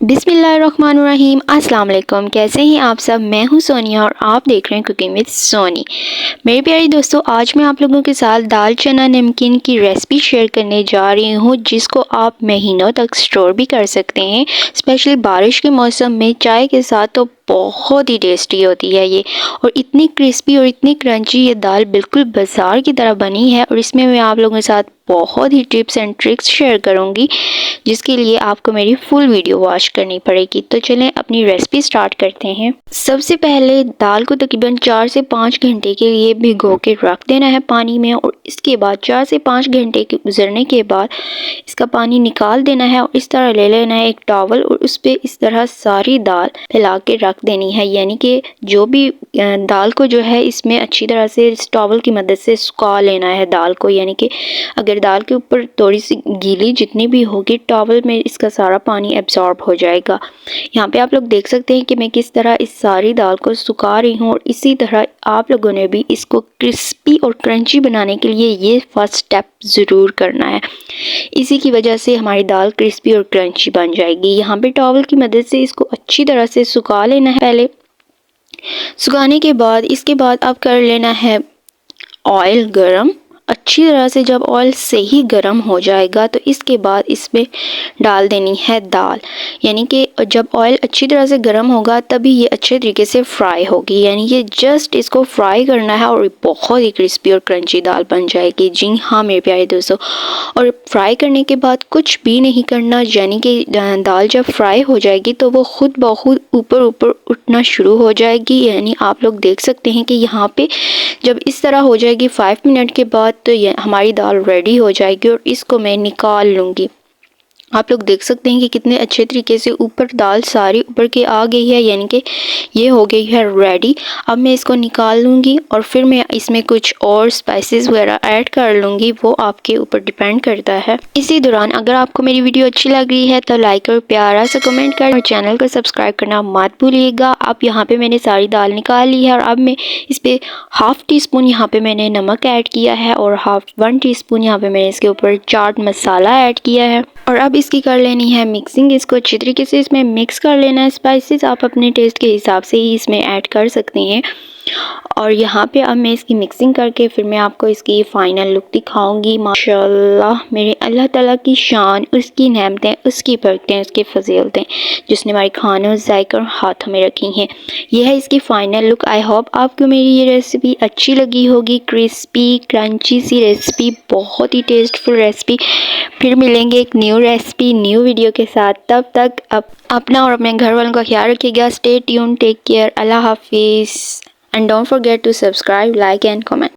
बिस्मिल्लाहिर्रहमानिर्रहीम। अस्सलाम वालेकुम। कैसे हैं आप सब? मैं हूं सोनिया और आप देख रहे हैं कुकिंग विद सोनी। मेरे प्यारे दोस्तों, आज मैं आप लोगों के साथ दाल चना नमकीन की रेसिपी शेयर करने जा रही हूं, जिसको आप महीनों तक स्टोर भी कर सकते हैं। स्पेशली बारिश के मौसम में चाय के साथ तो बहुत ही टेस्टी होती है ये, और इतनी क्रिस्पी और इतनी क्रंची ये दाल बिल्कुल बाजार की तरह बनी है। और इसमें मैं आप लोगों के साथ बहुत ही टिप्स एंड ट्रिक्स शेयर करूंगी, जिसके लिए आपको मेरी फुल वीडियो वॉच करनी पड़ेगी। तो चलें अपनी रेसिपी स्टार्ट करते हैं। सबसे पहले दाल को तकरीबन 4 से 5 घंटे के लिए भिगो के रख देना है पानी में, और इसके बाद 4 से 5 घंटे के गुजरने के बाद इसका पानी निकाल देना है। और इस तरह ले लेना है एक टॉवल, और उस पर इस तरह सारी दाल फैला के रख देनी है। यानी कि जो भी दाल को जो है इसमें अच्छी तरह से इस टॉवल की मदद से सुखा लेना है दाल को। यानी कि अगर दाल के ऊपर थोड़ी सी गीली जितनी भी होगी, टॉवल में इसका सारा पानी एब्जॉर्ब हो जाएगा। यहाँ पे आप लोग देख सकते हैं कि मैं किस तरह इस सारी दाल को सुखा रही हूँ। और इसी तरह आप लोगों ने भी इसको क्रिस्पी और क्रंची बनाने के लिए ये फर्स्ट स्टेप ज़रूर करना है। इसी की वजह से हमारी दाल क्रिस्पी और क्रंची बन जाएगी। यहाँ पे टॉवल की मदद से इसको अच्छी तरह से सुखा लेना है। पहले सुखाने के बाद इसके बाद आप कर लेना है ऑयल गरम। अच्छी तरह से जब ऑयल सही गर्म हो जाएगा तो इसके बाद इसमें डाल देनी है दाल। यानी कि जब ऑयल अच्छी तरह से गर्म होगा तभी ये अच्छे तरीके से फ्राई होगी। यानी कि जस्ट इसको फ्राई करना है और बहुत ही क्रिस्पी और क्रंची दाल बन जाएगी। जी हाँ मेरे प्यारे दोस्तों, और फ्राई करने के बाद कुछ भी नहीं करना। यानी कि दाल जब फ्राई हो जाएगी तो वो खुद ब खुद ऊपर ऊपर उठना शुरू हो जाएगी। यानी आप लोग देख सकते हैं कि यहाँ पे जब इस तरह हो जाएगी 5 मिनट के बाद तो ये हमारी दाल रेडी हो जाएगी, और इसको मैं निकाल लूँगी। आप लोग देख सकते हैं कि कितने अच्छे तरीके से ऊपर दाल सारी ऊपर के आ गई है। यानी कि ये हो गई है रेडी। अब मैं इसको निकाल लूँगी और फिर मैं इसमें कुछ और स्पाइसेस वगैरह ऐड कर लूँगी, वो आपके ऊपर डिपेंड करता है। इसी दौरान अगर आपको मेरी वीडियो अच्छी लग रही है तो लाइक और प्यारा सा कमेंट कर और चैनल को सब्सक्राइब करना मत भूलिएगा। अब यहाँ पर मैंने सारी दाल निकाल ली है, और अब मैं इस पर हाफ़ टी स्पून यहाँ पर मैंने नमक ऐड किया है, और 1 टीस्पून यहाँ पर मैंने इसके ऊपर चाट मसाला ऐड किया है। और अब इसकी कर लेनी है मिक्सिंग। इसको अच्छी तरीके से इसमें मिक्स कर लेना है। स्पाइसेस आप अपने टेस्ट के हिसाब से ही इसमें ऐड कर सकते हैं। और यहाँ पे अब मैं इसकी मिक्सिंग करके फिर मैं आपको इसकी फ़ाइनल लुक दिखाऊंगी। माशाल्लाह मेरे अल्लाह ताला की शान, उसकी नेमतें, उसकी बरकतें, उसकी फजीलतें, जिसने हमारे खानों जायका और हाथों में रखी हैं। यह है इसकी फ़ाइनल लुक। आई होप आपको मेरी ये रेसिपी अच्छी लगी होगी। क्रिस्पी क्रंची सी रेसिपी, बहुत ही टेस्टफुल रेसिपी। फिर मिलेंगे एक न्यू रेसिपी न्यू वीडियो के साथ। तब तक अपना और अपने घर वालों का ख्याल रखिएगा। स्टे ट्यून, टेक केयर, अल्लाह हाफिज़, and don't forget to subscribe, like and comment.